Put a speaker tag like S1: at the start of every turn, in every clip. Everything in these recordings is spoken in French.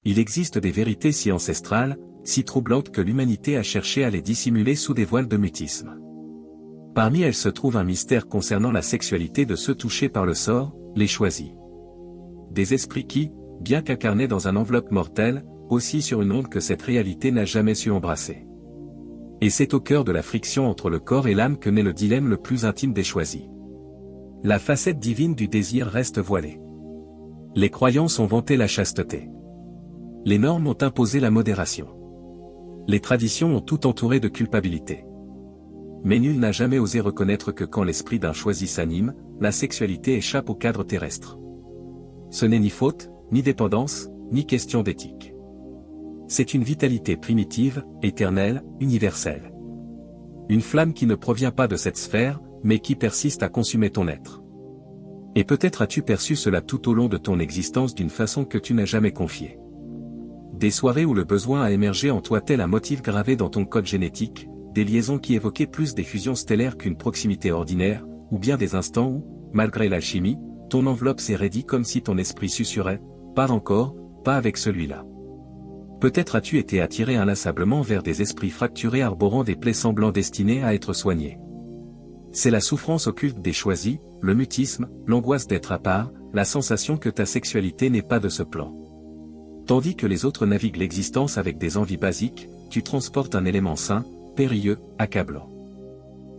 S1: Il existe des vérités si ancestrales, si troublantes que l'humanité a cherché à les dissimuler sous des voiles de mutisme. Parmi elles se trouve un mystère concernant la sexualité de ceux touchés par le sort, les choisis. Des esprits qui, bien qu'incarnés dans une enveloppe mortelle, oscillent sur une onde que cette réalité n'a jamais su embrasser. Et c'est au cœur de la friction entre le corps et l'âme que naît le dilemme le plus intime des choisis. La facette divine du désir reste voilée. Les croyances ont vanté la chasteté. Les normes ont imposé la modération. Les traditions ont tout entouré de culpabilité. Mais nul n'a jamais osé reconnaître que quand l'esprit d'un choisi s'anime, la sexualité échappe au cadre terrestre. Ce n'est ni faute, ni dépendance, ni question d'éthique. C'est une vitalité primitive, éternelle, universelle. Une flamme qui ne provient pas de cette sphère, mais qui persiste à consumer ton être. Et peut-être as-tu perçu cela tout au long de ton existence d'une façon que tu n'as jamais confiée. Des soirées où le besoin a émergé en toi tel un motif gravé dans ton code génétique, des liaisons qui évoquaient plus des fusions stellaires qu'une proximité ordinaire, ou bien des instants où, malgré l'alchimie, ton enveloppe s'est raidie comme si ton esprit susurrait, pas encore, pas avec celui-là. Peut-être as-tu été attiré inlassablement vers des esprits fracturés arborant des plaies semblants destinées à être soignées. C'est la souffrance occulte des choisis, le mutisme, l'angoisse d'être à part, la sensation que ta sexualité n'est pas de ce plan. Tandis que les autres naviguent l'existence avec des envies basiques, tu transportes un élément sain, périlleux, accablant.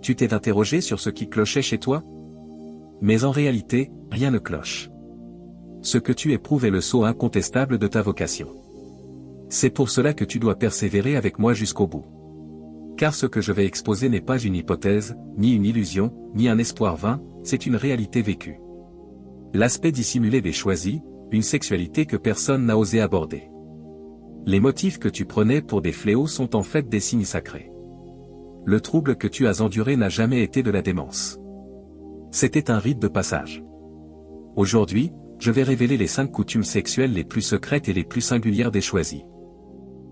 S1: Tu t'es interrogé sur ce qui clochait chez toi? Mais en réalité, rien ne cloche. Ce que tu éprouves est le sceau incontestable de ta vocation. C'est pour cela que tu dois persévérer avec moi jusqu'au bout. Car ce que je vais exposer n'est pas une hypothèse, ni une illusion, ni un espoir vain, c'est une réalité vécue. L'aspect dissimulé des choisis, une sexualité que personne n'a osé aborder. Les motifs que tu prenais pour des fléaux sont en fait des signes sacrés. Le trouble que tu as enduré n'a jamais été de la démence. C'était un rite de passage. Aujourd'hui, je vais révéler les 5 coutumes sexuelles les plus secrètes et les plus singulières des choisis.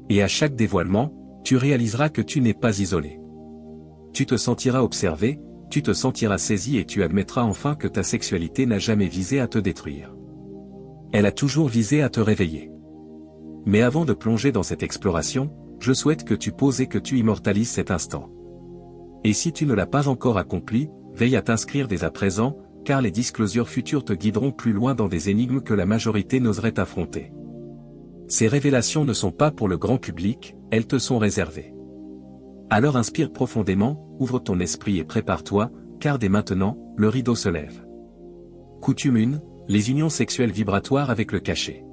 S1: Et à chaque dévoilement, tu réaliseras que tu n'es pas isolé. Tu te sentiras observé, tu te sentiras saisi et tu admettras enfin que ta sexualité n'a jamais visé à te détruire. Elle a toujours visé à te réveiller. Mais avant de plonger dans cette exploration, je souhaite que tu poses et que tu immortalises cet instant. Et si tu ne l'as pas encore accompli, veille à t'inscrire dès à présent, car les disclosures futures te guideront plus loin dans des énigmes que la majorité n'oserait affronter. Ces révélations ne sont pas pour le grand public, elles te sont réservées. Alors inspire profondément, ouvre ton esprit et prépare-toi, car dès maintenant, le rideau se lève. Coutume 1, les unions sexuelles vibratoires avec le cachet.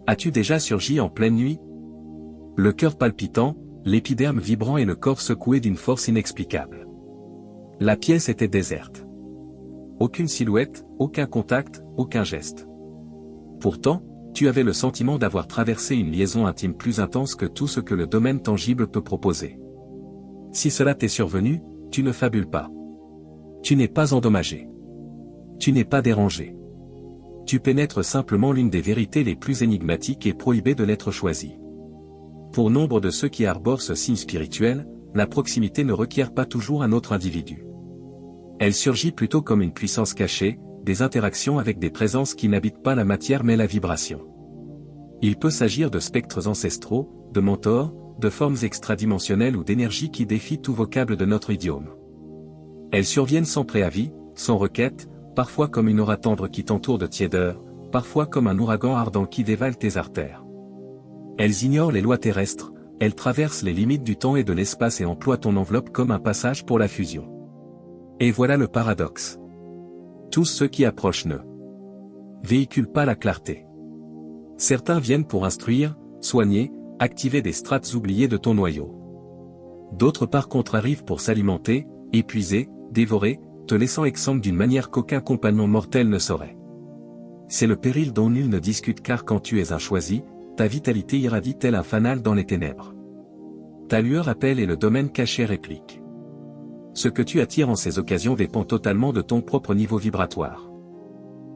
S1: As-tu déjà surgi en pleine nuit? Le cœur palpitant, l'épiderme vibrant et le corps secoué d'une force inexplicable. La pièce était déserte. Aucune silhouette, aucun contact, aucun geste. Pourtant, tu avais le sentiment d'avoir traversé une liaison intime plus intense que tout ce que le domaine tangible peut proposer. Si cela t'est survenu, tu ne fabules pas. Tu n'es pas endommagé. Tu n'es pas dérangé. Tu pénètres simplement l'une des vérités les plus énigmatiques et prohibées de l'être choisi. Pour nombre de ceux qui arborent ce signe spirituel, la proximité ne requiert pas toujours un autre individu. Elle surgit plutôt comme une puissance cachée, des interactions avec des présences qui n'habitent pas la matière mais la vibration. Il peut s'agir de spectres ancestraux, de mentors, de formes extradimensionnelles ou d'énergies qui défient tout vocable de notre idiome. Elles surviennent sans préavis, sans requête, parfois comme une aura tendre qui t'entoure de tiédeur, parfois comme un ouragan ardent qui dévale tes artères. Elles ignorent les lois terrestres, elles traversent les limites du temps et de l'espace et emploient ton enveloppe comme un passage pour la fusion. Et voilà le paradoxe. Tous ceux qui approchent ne véhiculent pas la clarté. Certains viennent pour instruire, soigner, activer des strates oubliées de ton noyau. D'autres par contre arrivent pour s'alimenter, épuiser, dévorer, te laissant exsangue d'une manière qu'aucun compagnon mortel ne saurait. C'est le péril dont nul ne discute car quand tu es un choisi, ta vitalité irradie tel un fanal dans les ténèbres. Ta lueur appelle et le domaine caché réplique. Ce que tu attires en ces occasions dépend totalement de ton propre niveau vibratoire.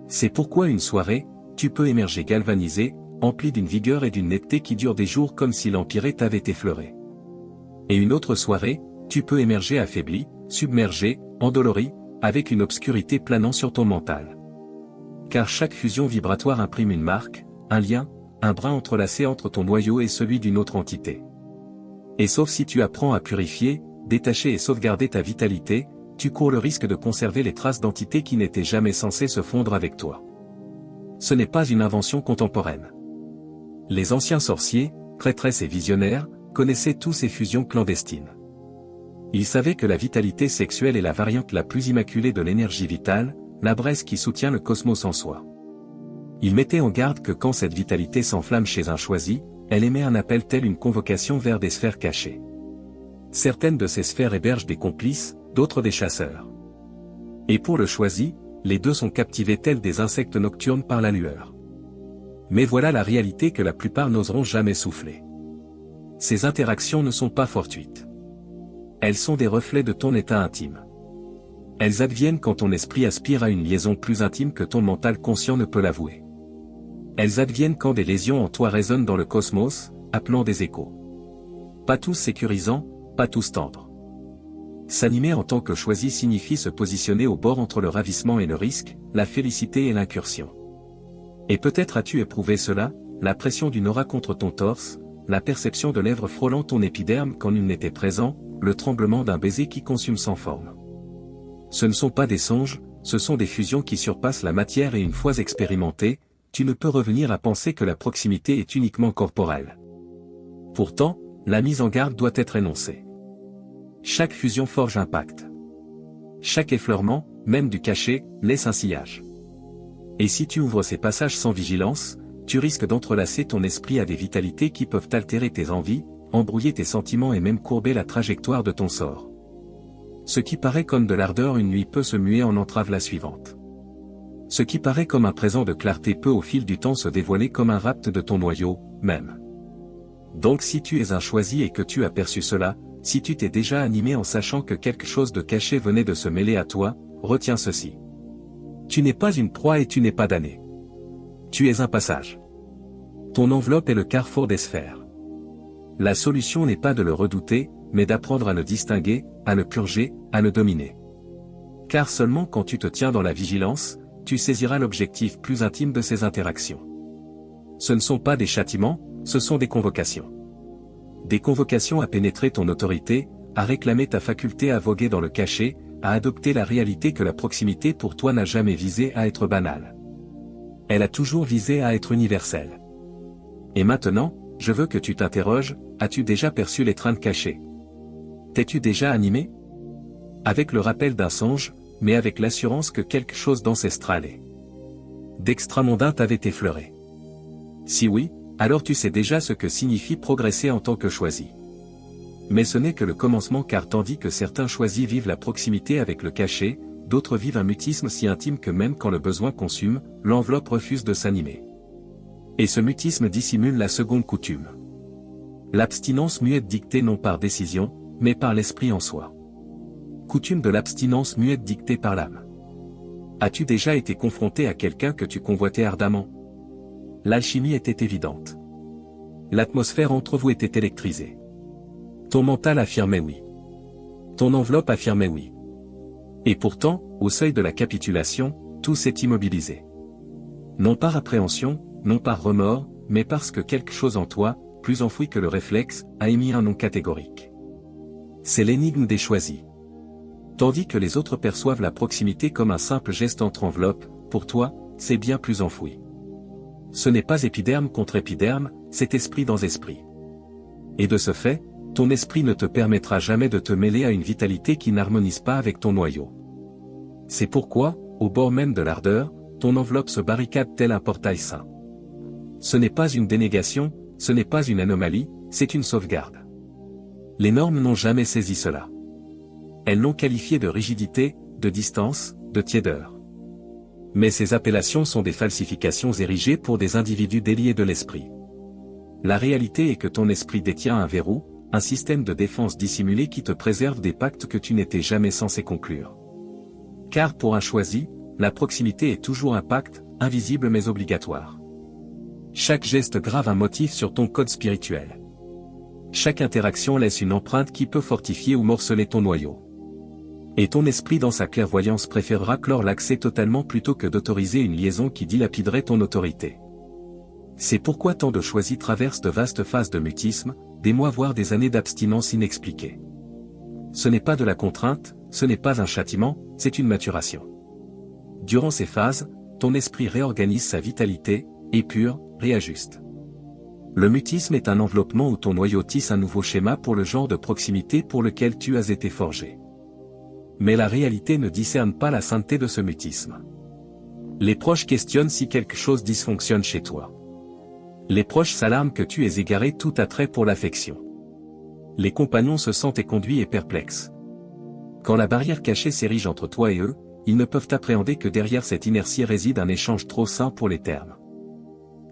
S1: C'est pourquoi une soirée, tu peux émerger galvanisé, empli d'une vigueur et d'une netteté qui durent des jours comme si l'empirée t'avait effleuré. Et une autre soirée, tu peux émerger affaibli, submergé, endolori, avec une obscurité planant sur ton mental. Car chaque fusion vibratoire imprime une marque, un lien, un brin entrelacé entre ton noyau et celui d'une autre entité. Et sauf si tu apprends à purifier, détacher et sauvegarder ta vitalité, tu cours le risque de conserver les traces d'entités qui n'étaient jamais censées se fondre avec toi. Ce n'est pas une invention contemporaine. Les anciens sorciers, prêtresses et visionnaires, connaissaient tous ces fusions clandestines. Ils savaient que la vitalité sexuelle est la variante la plus immaculée de l'énergie vitale, la braise qui soutient le cosmos en soi. Ils mettaient en garde que quand cette vitalité s'enflamme chez un choisi, elle émet un appel tel une convocation vers des sphères cachées. Certaines de ces sphères hébergent des complices, d'autres des chasseurs. Et pour le choisi, les deux sont captivés tels des insectes nocturnes par la lueur. Mais voilà la réalité que la plupart n'oseront jamais souffler. Ces interactions ne sont pas fortuites. Elles sont des reflets de ton état intime. Elles adviennent quand ton esprit aspire à une liaison plus intime que ton mental conscient ne peut l'avouer. Elles adviennent quand des lésions en toi résonnent dans le cosmos, appelant des échos. Pas tous sécurisants, pas tous tendres. S'animer en tant que choisi signifie se positionner au bord entre le ravissement et le risque, la félicité et l'incursion. Et peut-être as-tu éprouvé cela, la pression d'une aura contre ton torse, la perception de lèvres frôlant ton épiderme quand nul n'était présent, le tremblement d'un baiser qui consume sans forme. Ce ne sont pas des songes, ce sont des fusions qui surpassent la matière et une fois expérimentées, tu ne peux revenir à penser que la proximité est uniquement corporelle. Pourtant, la mise en garde doit être énoncée. Chaque fusion forge un pacte. Chaque effleurement, même du cachet, laisse un sillage. Et si tu ouvres ces passages sans vigilance, tu risques d'entrelacer ton esprit à des vitalités qui peuvent altérer tes envies, embrouiller tes sentiments et même courber la trajectoire de ton sort. Ce qui paraît comme de l'ardeur une nuit peut se muer en entrave la suivante. Ce qui paraît comme un présent de clarté peut au fil du temps se dévoiler comme un rapt de ton noyau, même. Donc si tu es un choisi et que tu as perçu cela, si tu t'es déjà animé en sachant que quelque chose de caché venait de se mêler à toi, retiens ceci. Tu n'es pas une proie et tu n'es pas damné. Tu es un passage. Ton enveloppe est le carrefour des sphères. La solution n'est pas de le redouter, mais d'apprendre à le distinguer, à le purger, à le dominer. Car seulement quand tu te tiens dans la vigilance, tu saisiras l'objectif plus intime de ces interactions. Ce ne sont pas des châtiments, ce sont des convocations. Des convocations à pénétrer ton autorité, à réclamer ta faculté à voguer dans le cachet, à adopter la réalité que la proximité pour toi n'a jamais visé à être banale. Elle a toujours visé à être universelle. Et maintenant, je veux que tu t'interroges, as-tu déjà perçu l'étreinte cachée? T'es-tu déjà animé? Avec le rappel d'un songe, mais avec l'assurance que quelque chose d'ancestral et d'extramondain t'avait effleuré. Si oui, alors tu sais déjà ce que signifie progresser en tant que choisi. Mais ce n'est que le commencement car tandis que certains choisis vivent la proximité avec le cachet, d'autres vivent un mutisme si intime que même quand le besoin consume, l'enveloppe refuse de s'animer. Et ce mutisme dissimule la seconde coutume. L'abstinence muette dictée non par décision, mais par l'esprit en soi. Coutume de l'abstinence muette dictée par l'âme. As-tu déjà été confronté à quelqu'un que tu convoitais ardemment? L'alchimie était évidente. L'atmosphère entre vous était électrisée. Ton mental affirmait oui. Ton enveloppe affirmait oui. Et pourtant, au seuil de la capitulation, tout s'est immobilisé. Non par appréhension, non par remords, mais parce que quelque chose en toi, plus enfoui que le réflexe, a émis un nom catégorique. C'est l'énigme des choisis. Tandis que les autres perçoivent la proximité comme un simple geste entre enveloppes, pour toi, c'est bien plus enfoui. Ce n'est pas épiderme contre épiderme, c'est esprit dans esprit. Et de ce fait, ton esprit ne te permettra jamais de te mêler à une vitalité qui n'harmonise pas avec ton noyau. C'est pourquoi, au bord même de l'ardeur, ton enveloppe se barricade tel un portail saint. Ce n'est pas une dénégation, ce n'est pas une anomalie, c'est une sauvegarde. Les normes n'ont jamais saisi cela. Elles l'ont qualifié de rigidité, de distance, de tiédeur. Mais ces appellations sont des falsifications érigées pour des individus déliés de l'esprit. La réalité est que ton esprit détient un verrou, un système de défense dissimulé qui te préserve des pactes que tu n'étais jamais censé conclure. Car pour un choisi, la proximité est toujours un pacte, invisible mais obligatoire. Chaque geste grave un motif sur ton code spirituel. Chaque interaction laisse une empreinte qui peut fortifier ou morceler ton noyau. Et ton esprit dans sa clairvoyance préférera clore l'accès totalement plutôt que d'autoriser une liaison qui dilapiderait ton autorité. C'est pourquoi tant de choisis traversent de vastes phases de mutisme, des mois voire des années d'abstinence inexpliquées. Ce n'est pas de la contrainte, ce n'est pas un châtiment, c'est une maturation. Durant ces phases, ton esprit réorganise sa vitalité, épure, réajuste. Le mutisme est un enveloppement où ton noyau tisse un nouveau schéma pour le genre de proximité pour lequel tu as été forgé. Mais la réalité ne discerne pas la sainteté de ce mutisme. Les proches questionnent si quelque chose dysfonctionne chez toi. Les proches s'alarment que tu aies égaré tout attrait pour l'affection. Les compagnons se sentent éconduits et perplexes. Quand la barrière cachée s'érige entre toi et eux, ils ne peuvent appréhender que derrière cette inertie réside un échange trop sain pour les termes.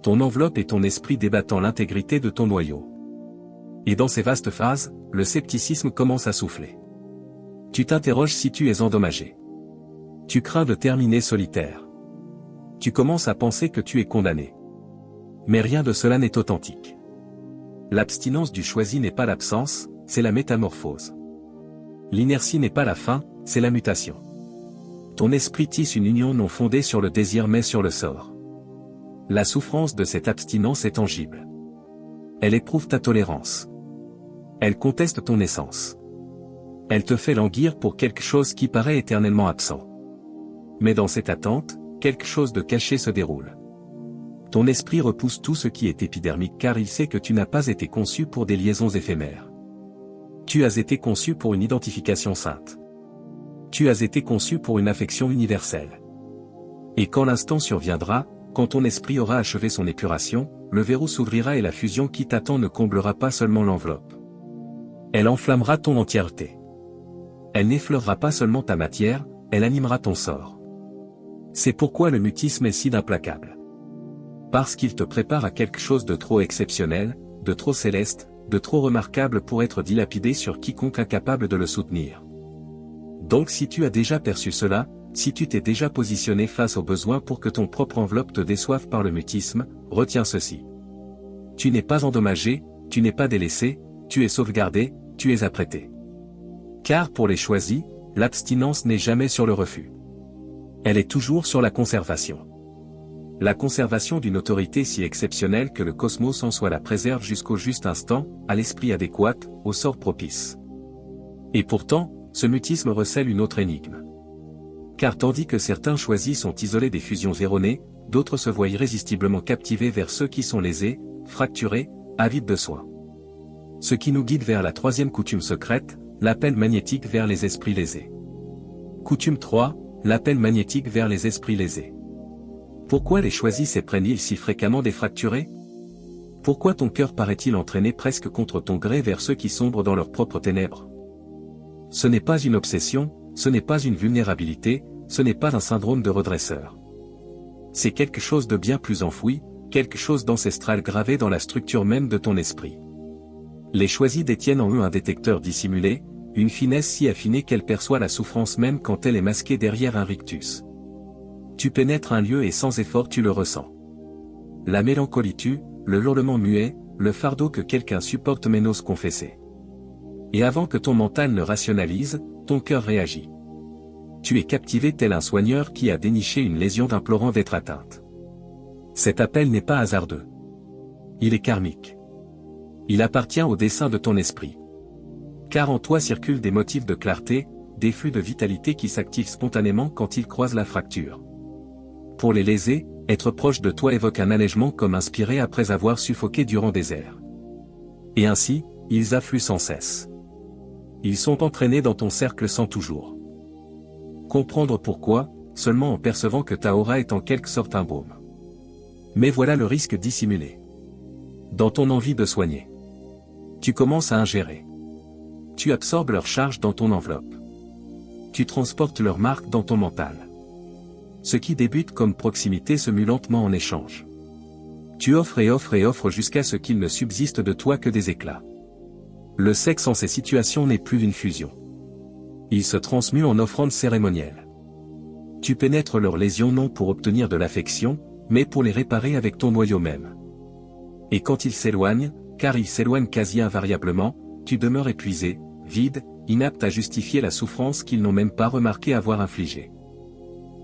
S1: Ton enveloppe et ton esprit débattant l'intégrité de ton noyau. Et dans ces vastes phases, le scepticisme commence à souffler. Tu t'interroges si tu es endommagé. Tu crains de terminer solitaire. Tu commences à penser que tu es condamné. Mais rien de cela n'est authentique. L'abstinence du choisi n'est pas l'absence, c'est la métamorphose. L'inertie n'est pas la fin, c'est la mutation. Ton esprit tisse une union non fondée sur le désir mais sur le sort. La souffrance de cette abstinence est tangible. Elle éprouve ta tolérance. Elle conteste ton essence. Elle te fait languir pour quelque chose qui paraît éternellement absent. Mais dans cette attente, quelque chose de caché se déroule. Ton esprit repousse tout ce qui est épidermique car il sait que tu n'as pas été conçu pour des liaisons éphémères. Tu as été conçu pour une identification sainte. Tu as été conçu pour une affection universelle. Et quand l'instant surviendra, quand ton esprit aura achevé son épuration, le verrou s'ouvrira et la fusion qui t'attend ne comblera pas seulement l'enveloppe. Elle enflammera ton entièreté. Elle n'effleurera pas seulement ta matière, elle animera ton sort. C'est pourquoi le mutisme est si implacable. Parce qu'il te prépare à quelque chose de trop exceptionnel, de trop céleste, de trop remarquable pour être dilapidé sur quiconque incapable de le soutenir. Donc si tu as déjà perçu cela, si tu t'es déjà positionné face au besoin pour que ton propre enveloppe te déçoive par le mutisme, retiens ceci. Tu n'es pas endommagé, tu n'es pas délaissé, tu es sauvegardé, tu es apprêté. Car pour les choisis, l'abstinence n'est jamais sur le refus. Elle est toujours sur la conservation. La conservation d'une autorité si exceptionnelle que le cosmos en soit la préserve jusqu'au juste instant, à l'esprit adéquat, au sort propice. Et pourtant, ce mutisme recèle une autre énigme. Car tandis que certains choisis sont isolés des fusions erronées, d'autres se voient irrésistiblement captivés vers ceux qui sont lésés, fracturés, avides de soins. Ce qui nous guide vers la troisième coutume secrète, l'appel magnétique vers les esprits lésés. Coutume 3, l'appel magnétique vers les esprits lésés. Pourquoi les choisis s'éprennent-ils si fréquemment des fracturés? Pourquoi ton cœur paraît-il entraîné presque contre ton gré vers ceux qui sombrent dans leurs propres ténèbres? Ce n'est pas une obsession, ce n'est pas une vulnérabilité, ce n'est pas un syndrome de redresseur. C'est quelque chose de bien plus enfoui, quelque chose d'ancestral gravé dans la structure même de ton esprit. Les choisis détiennent en eux un détecteur dissimulé, une finesse si affinée qu'elle perçoit la souffrance même quand elle est masquée derrière un rictus. Tu pénètres un lieu et sans effort tu le ressens. La mélancolie tue, le hurlement muet, le fardeau que quelqu'un supporte mais n'ose confesser. Et avant que ton mental ne rationalise, ton cœur réagit. Tu es captivé tel un soigneur qui a déniché une lésion d'implorant d'être atteinte. Cet appel n'est pas hasardeux. Il est karmique. Il appartient au dessein de ton esprit. Car en toi circulent des motifs de clarté, des flux de vitalité qui s'activent spontanément quand ils croisent la fracture. Pour les lésés, être proche de toi évoque un allègement comme inspiré après avoir suffoqué durant des airs. Et ainsi, ils affluent sans cesse. Ils sont entraînés dans ton cercle sans toujours comprendre pourquoi, seulement en percevant que ta aura est en quelque sorte un baume. Mais voilà le risque dissimulé. Dans ton envie de soigner, tu commences à ingérer. Tu absorbes leur charge dans ton enveloppe. Tu transportes leur marque dans ton mental. Ce qui débute comme proximité se mue lentement en échange. Tu offres et offres et offres jusqu'à ce qu'il ne subsiste de toi que des éclats. Le sexe en ces situations n'est plus une fusion. Il se transmue en offrande cérémonielle. Tu pénètres leurs lésions non pour obtenir de l'affection, mais pour les réparer avec ton noyau même. Et quand ils s'éloignent, car ils s'éloignent quasi invariablement, tu demeures épuisé, vide, inapte à justifier la souffrance qu'ils n'ont même pas remarqué avoir infligée.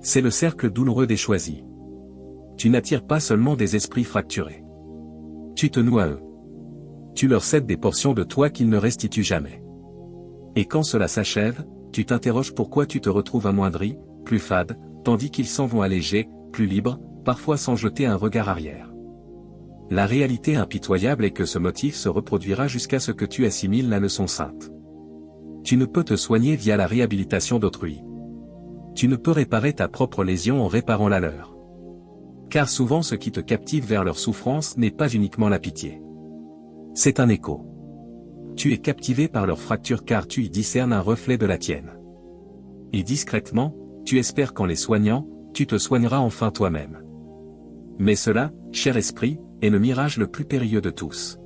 S1: C'est le cercle douloureux des choisis. Tu n'attires pas seulement des esprits fracturés. Tu te noues à eux. Tu leur cèdes des portions de toi qu'ils ne restituent jamais. Et quand cela s'achève, tu t'interroges pourquoi tu te retrouves amoindri, plus fade, tandis qu'ils s'en vont allégés, plus libres, parfois sans jeter un regard arrière. La réalité impitoyable est que ce motif se reproduira jusqu'à ce que tu assimiles la leçon sainte. Tu ne peux te soigner via la réhabilitation d'autrui. Tu ne peux réparer ta propre lésion en réparant la leur. Car souvent ce qui te captive vers leur souffrance n'est pas uniquement la pitié. C'est un écho. Tu es captivé par leur fracture car tu y discernes un reflet de la tienne. Et discrètement, tu espères qu'en les soignant, tu te soigneras enfin toi-même. Mais cela, cher esprit, est le mirage le plus périlleux de tous.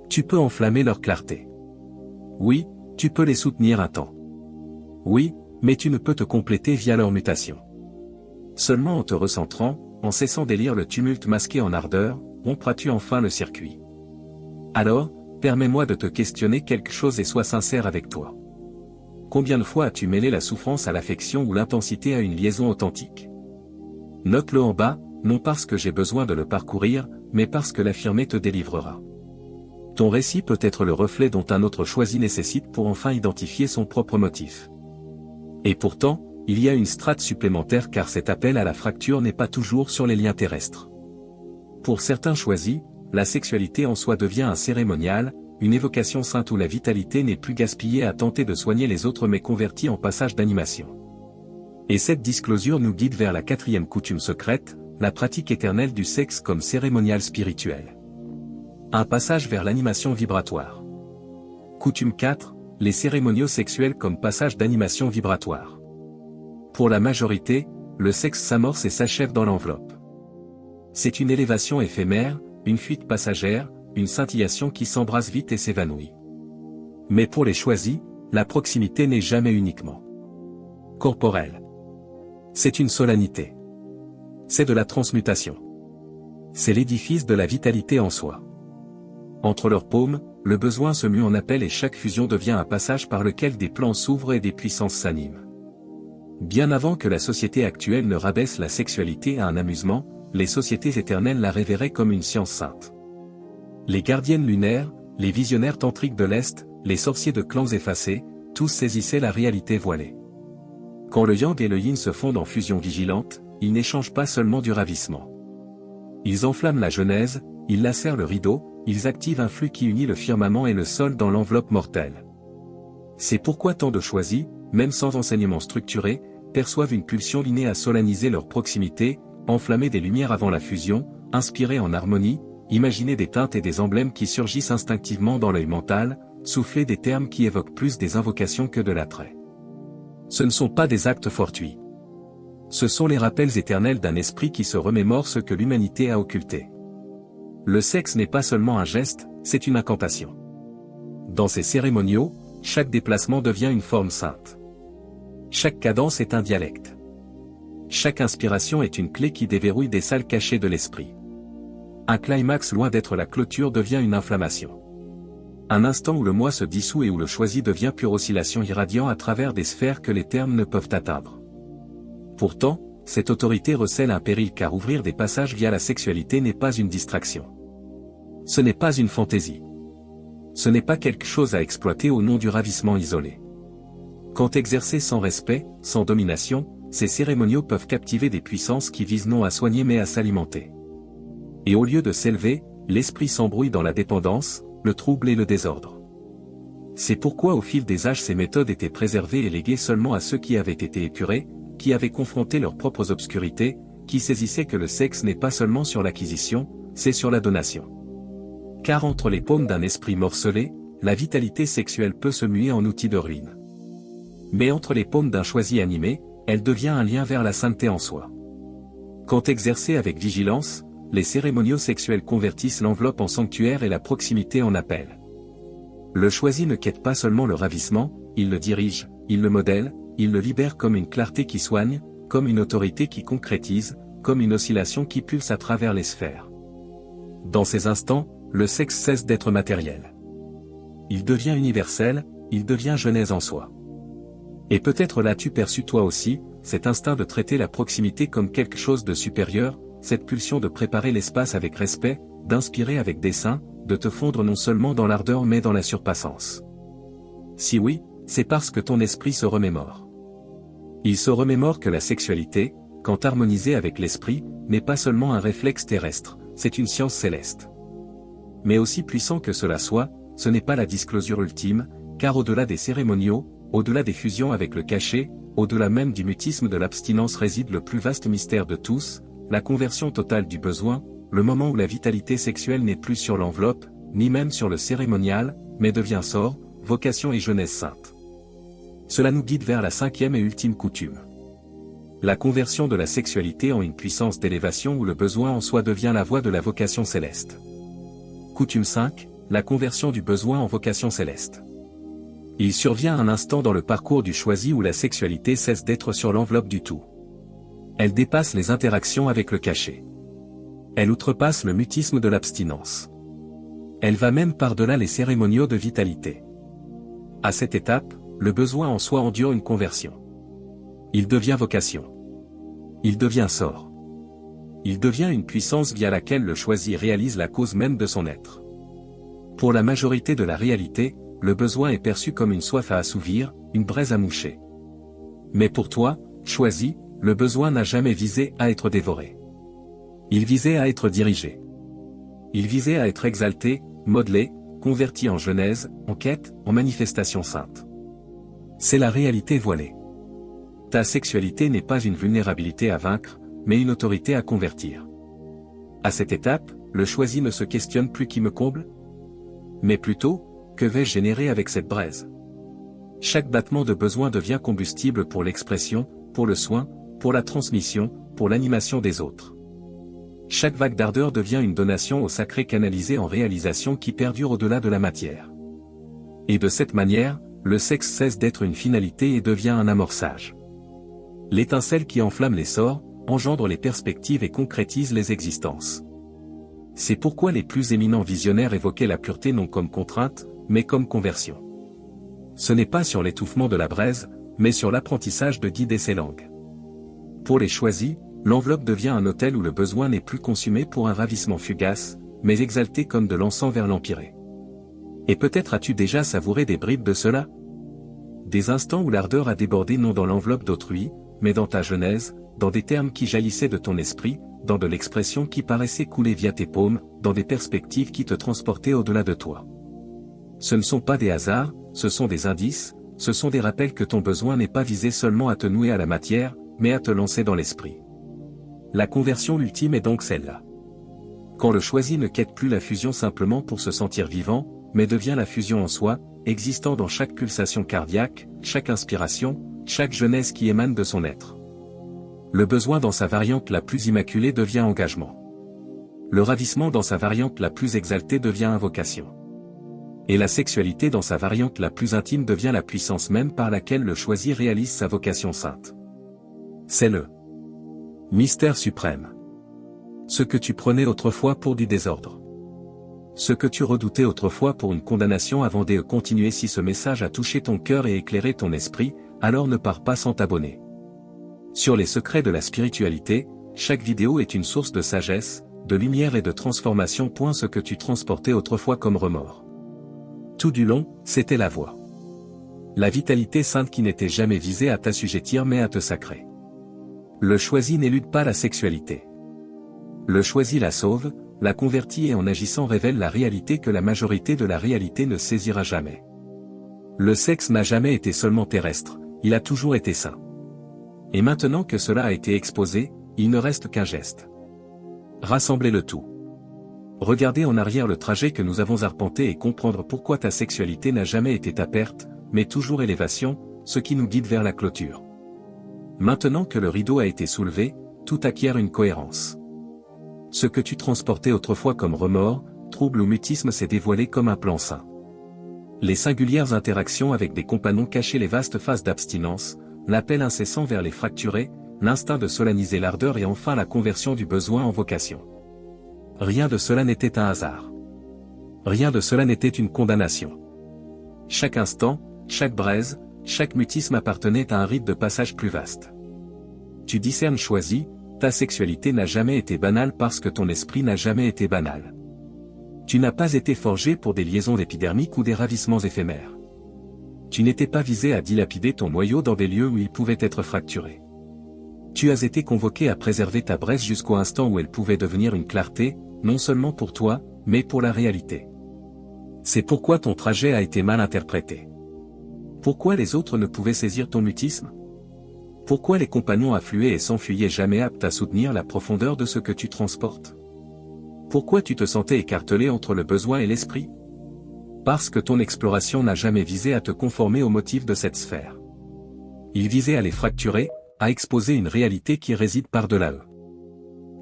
S1: Tu peux enflammer leur clarté. Oui, tu peux les soutenir un temps. Oui, mais tu ne peux te compléter via leur mutation. Seulement en te recentrant, en cessant d'élire le tumulte masqué en ardeur, rompras-tu enfin le circuit. Alors, permets-moi de te questionner quelque chose et sois sincère avec toi. Combien de fois as-tu mêlé la souffrance à l'affection ou l'intensité à une liaison authentique? Note-le en bas, non parce que j'ai besoin de le parcourir, mais parce que l'affirmer te délivrera. Ton récit peut être le reflet dont un autre choisi nécessite pour enfin identifier son propre motif. Et pourtant, il y a une strate supplémentaire car cet appel à la fracture n'est pas toujours sur les liens terrestres. Pour certains choisis, la sexualité en soi devient un cérémonial, une évocation sainte où la vitalité n'est plus gaspillée à tenter de soigner les autres mais convertie en passage d'animation. Et cette disclosure nous guide vers la 4e coutume secrète, la pratique éternelle du sexe comme cérémonial spirituel. Un passage vers l'animation vibratoire. Coutume 4, les cérémoniaux sexuels comme passage d'animation vibratoire. Pour la majorité, le sexe s'amorce et s'achève dans l'enveloppe. C'est une élévation éphémère, une fuite passagère, une scintillation qui s'embrase vite et s'évanouit. Mais pour les choisis, la proximité n'est jamais uniquement corporelle. C'est une solennité. C'est de la transmutation. C'est l'édifice de la vitalité en soi. Entre leurs paumes, le besoin se mue en appel et chaque fusion devient un passage par lequel des plans s'ouvrent et des puissances s'animent. Bien avant que la société actuelle ne rabaisse la sexualité à un amusement, les sociétés éternelles la révéraient comme une science sainte. Les gardiennes lunaires, les visionnaires tantriques de l'Est, les sorciers de clans effacés, tous saisissaient la réalité voilée. Quand le yang et le yin se fondent en fusion vigilante, ils n'échangent pas seulement du ravissement. Ils enflamment la genèse, ils lacèrent le rideau, ils activent un flux qui unit le firmament et le sol dans l'enveloppe mortelle. C'est pourquoi tant de choisis, même sans enseignement structuré, perçoivent une pulsion innée à solenniser leur proximité, enflammer des lumières avant la fusion, inspirer en harmonie, imaginer des teintes et des emblèmes qui surgissent instinctivement dans l'œil mental, souffler des termes qui évoquent plus des invocations que de l'attrait. Ce ne sont pas des actes fortuits. Ce sont les rappels éternels d'un esprit qui se remémore ce que l'humanité a occulté. Le sexe n'est pas seulement un geste, c'est une incantation. Dans ces cérémoniaux, chaque déplacement devient une forme sainte. Chaque cadence est un dialecte. Chaque inspiration est une clé qui déverrouille des salles cachées de l'esprit. Un climax loin d'être la clôture devient une inflammation. Un instant où le moi se dissout et où le choisi devient pure oscillation irradiant à travers des sphères que les termes ne peuvent atteindre. Pourtant, cette autorité recèle un péril car ouvrir des passages via la sexualité n'est pas une distraction. Ce n'est pas une fantaisie. Ce n'est pas quelque chose à exploiter au nom du ravissement isolé. Quand exercés sans respect, sans domination, ces cérémoniaux peuvent captiver des puissances qui visent non à soigner mais à s'alimenter. Et au lieu de s'élever, l'esprit s'embrouille dans la dépendance, le trouble et le désordre. C'est pourquoi au fil des âges ces méthodes étaient préservées et léguées seulement à ceux qui avaient été épurés, qui avaient confronté leurs propres obscurités, qui saisissaient que le sexe n'est pas seulement sur l'acquisition, c'est sur la donation. Car entre les paumes d'un esprit morcelé, la vitalité sexuelle peut se muer en outil de ruine. Mais entre les paumes d'un choisi animé, elle devient un lien vers la sainteté en soi. Quand exercée avec vigilance, les cérémoniaux sexuels convertissent l'enveloppe en sanctuaire et la proximité en appel. Le choisi ne quête pas seulement le ravissement, il le dirige, il le modèle, il le libère comme une clarté qui soigne, comme une autorité qui concrétise, comme une oscillation qui pulse à travers les sphères. Dans ces instants, le sexe cesse d'être matériel. Il devient universel, il devient genèse en soi. Et peut-être l'as-tu perçu toi aussi, cet instinct de traiter la proximité comme quelque chose de supérieur, cette pulsion de préparer l'espace avec respect, d'inspirer avec dessein, de te fondre non seulement dans l'ardeur mais dans la surpassance. Si oui, c'est parce que ton esprit se remémore. Il se remémore que la sexualité, quand harmonisée avec l'esprit, n'est pas seulement un réflexe terrestre, c'est une science céleste. Mais aussi puissant que cela soit, ce n'est pas la disclosure ultime, car au-delà des cérémoniaux, au-delà des fusions avec le cachet, au-delà même du mutisme de l'abstinence réside le plus vaste mystère de tous, la conversion totale du besoin, le moment où la vitalité sexuelle n'est plus sur l'enveloppe, ni même sur le cérémonial, mais devient sort, vocation et jeunesse sainte. Cela nous guide vers la cinquième et ultime coutume. La conversion de la sexualité en une puissance d'élévation où le besoin en soi devient la voie de la vocation céleste. Coutume 5, la conversion du besoin en vocation céleste. Il survient un instant dans le parcours du choisi où la sexualité cesse d'être sur l'enveloppe du tout. Elle dépasse les interactions avec le cachet. Elle outrepasse le mutisme de l'abstinence. Elle va même par-delà les cérémoniaux de vitalité. À cette étape, le besoin en soi endure une conversion. Il devient vocation. Il devient sort. Il devient une puissance via laquelle le choisi réalise la cause même de son être. Pour la majorité de la réalité, le besoin est perçu comme une soif à assouvir, une braise à moucher. Mais pour toi, choisi, le besoin n'a jamais visé à être dévoré. Il visait à être dirigé. Il visait à être exalté, modelé, converti en genèse, en quête, en manifestation sainte. C'est la réalité voilée. Ta sexualité n'est pas une vulnérabilité à vaincre, mais une autorité à convertir. À cette étape, le choisi ne se questionne plus qui me comble, mais plutôt, que vais-je générer avec cette braise? Chaque battement de besoin devient combustible pour l'expression, pour le soin, pour la transmission, pour l'animation des autres. Chaque vague d'ardeur devient une donation au sacré canalisé en réalisation qui perdure au-delà de la matière. Et de cette manière, le sexe cesse d'être une finalité et devient un amorçage. L'étincelle qui enflamme les sorts, engendre les perspectives et concrétise les existences. C'est pourquoi les plus éminents visionnaires évoquaient la pureté non comme contrainte, mais comme conversion. Ce n'est pas sur l'étouffement de la braise, mais sur l'apprentissage de guider ses langues. Pour les choisis, l'enveloppe devient un autel où le besoin n'est plus consumé pour un ravissement fugace, mais exalté comme de l'encens vers l'empyrée. Et peut-être as-tu déjà savouré des bribes de cela? Des instants où l'ardeur a débordé non dans l'enveloppe d'autrui, mais dans ta genèse, dans des termes qui jaillissaient de ton esprit, dans de l'expression qui paraissait couler via tes paumes, dans des perspectives qui te transportaient au-delà de toi. Ce ne sont pas des hasards, ce sont des indices, ce sont des rappels que ton besoin n'est pas visé seulement à te nouer à la matière, mais à te lancer dans l'esprit. La conversion ultime est donc celle-là. Quand le choisi ne quête plus la fusion simplement pour se sentir vivant, mais devient la fusion en soi, existant dans chaque pulsation cardiaque, chaque inspiration, chaque jeunesse qui émane de son être. Le besoin dans sa variante la plus immaculée devient engagement. Le ravissement dans sa variante la plus exaltée devient invocation. Et la sexualité dans sa variante la plus intime devient la puissance même par laquelle le choisi réalise sa vocation sainte. C'est le mystère suprême. Ce que tu prenais autrefois pour du désordre. Ce que tu redoutais autrefois pour une condamnation avant de continuer. Si ce message a touché ton cœur et éclairé ton esprit, alors ne pars pas sans t'abonner. Sur les secrets de la spiritualité, chaque vidéo est une source de sagesse, de lumière et de transformation. Ce que tu transportais autrefois comme remords. Tout du long, c'était la voie. La vitalité sainte qui n'était jamais visée à t'assujettir mais à te sacrer. Le choisi n'élude pas la sexualité. Le choisi la sauve, la convertit et en agissant révèle la réalité que la majorité de la réalité ne saisira jamais. Le sexe n'a jamais été seulement terrestre, il a toujours été saint. Et maintenant que cela a été exposé, il ne reste qu'un geste. Rassembler le tout. Regarder en arrière le trajet que nous avons arpenté et comprendre pourquoi ta sexualité n'a jamais été ta perte, mais toujours élévation, ce qui nous guide vers la clôture. Maintenant que le rideau a été soulevé, tout acquiert une cohérence. Ce que tu transportais autrefois comme remords, trouble ou mutisme s'est dévoilé comme un plan saint. Les singulières interactions avec des compagnons cachaient les vastes phases d'abstinence, l'appel incessant vers les fracturés, l'instinct de solenniser l'ardeur et enfin la conversion du besoin en vocation. Rien de cela n'était un hasard. Rien de cela n'était une condamnation. Chaque instant, chaque braise, chaque mutisme appartenait à un rite de passage plus vaste. Tu discernes choisi, ta sexualité n'a jamais été banale parce que ton esprit n'a jamais été banal. Tu n'as pas été forgé pour des liaisons épidermiques ou des ravissements éphémères. Tu n'étais pas visé à dilapider ton noyau dans des lieux où il pouvait être fracturé. Tu as été convoqué à préserver ta braise jusqu'au instant où elle pouvait devenir une clarté, non seulement pour toi, mais pour la réalité. C'est pourquoi ton trajet a été mal interprété. Pourquoi les autres ne pouvaient saisir ton mutisme? Pourquoi les compagnons affluaient et s'enfuyaient jamais aptes à soutenir la profondeur de ce que tu transportes? Pourquoi tu te sentais écartelé entre le besoin et l'esprit? Parce que ton exploration n'a jamais visé à te conformer aux motifs de cette sphère. Il visait à les fracturer, à exposer une réalité qui réside par-delà eux.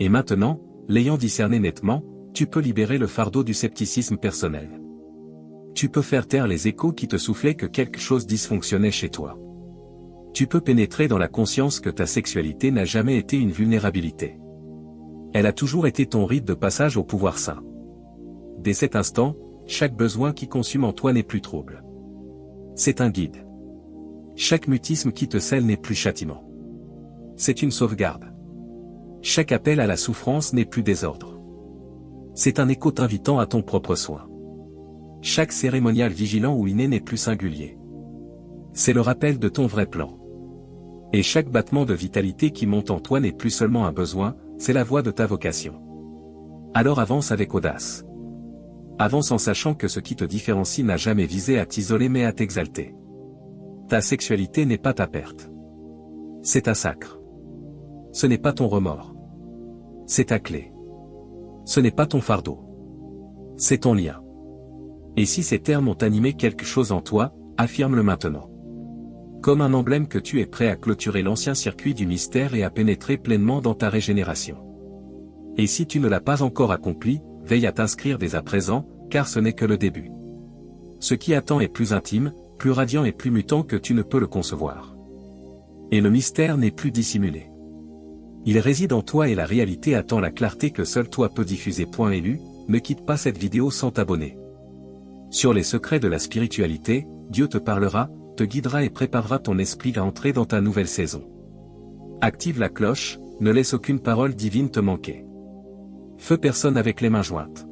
S1: Et maintenant, l'ayant discerné nettement, tu peux libérer le fardeau du scepticisme personnel. Tu peux faire taire les échos qui te soufflaient que quelque chose dysfonctionnait chez toi. Tu peux pénétrer dans la conscience que ta sexualité n'a jamais été une vulnérabilité. Elle a toujours été ton rite de passage au pouvoir saint. Dès cet instant, chaque besoin qui consume en toi n'est plus trouble. C'est un guide. Chaque mutisme qui te scelle n'est plus châtiment. C'est une sauvegarde. Chaque appel à la souffrance n'est plus désordre. C'est un écho t'invitant à ton propre soin. Chaque cérémonial vigilant ou inné n'est plus singulier. C'est le rappel de ton vrai plan. Et chaque battement de vitalité qui monte en toi n'est plus seulement un besoin, c'est la voix de ta vocation. Alors avance avec audace. Avance en sachant que ce qui te différencie n'a jamais visé à t'isoler mais à t'exalter. Ta sexualité n'est pas ta perte. C'est ta sacre. Ce n'est pas ton remords. C'est ta clé. Ce n'est pas ton fardeau. C'est ton lien. Et si ces termes ont animé quelque chose en toi, affirme-le maintenant. Comme un emblème que tu es prêt à clôturer l'ancien circuit du mystère et à pénétrer pleinement dans ta régénération. Et si tu ne l'as pas encore accompli, veille à t'inscrire dès à présent, car ce n'est que le début. Ce qui attend est plus intime, plus radiant et plus mutant que tu ne peux le concevoir. Et le mystère n'est plus dissimulé. Il réside en toi et la réalité attend la clarté que seul toi peux diffuser. Élu, ne quitte pas cette vidéo sans t'abonner. Sur les secrets de la spiritualité, Dieu te parlera, te guidera et préparera ton esprit à entrer dans ta nouvelle saison. Active la cloche, ne laisse aucune parole divine te manquer. Feu personne avec les mains jointes.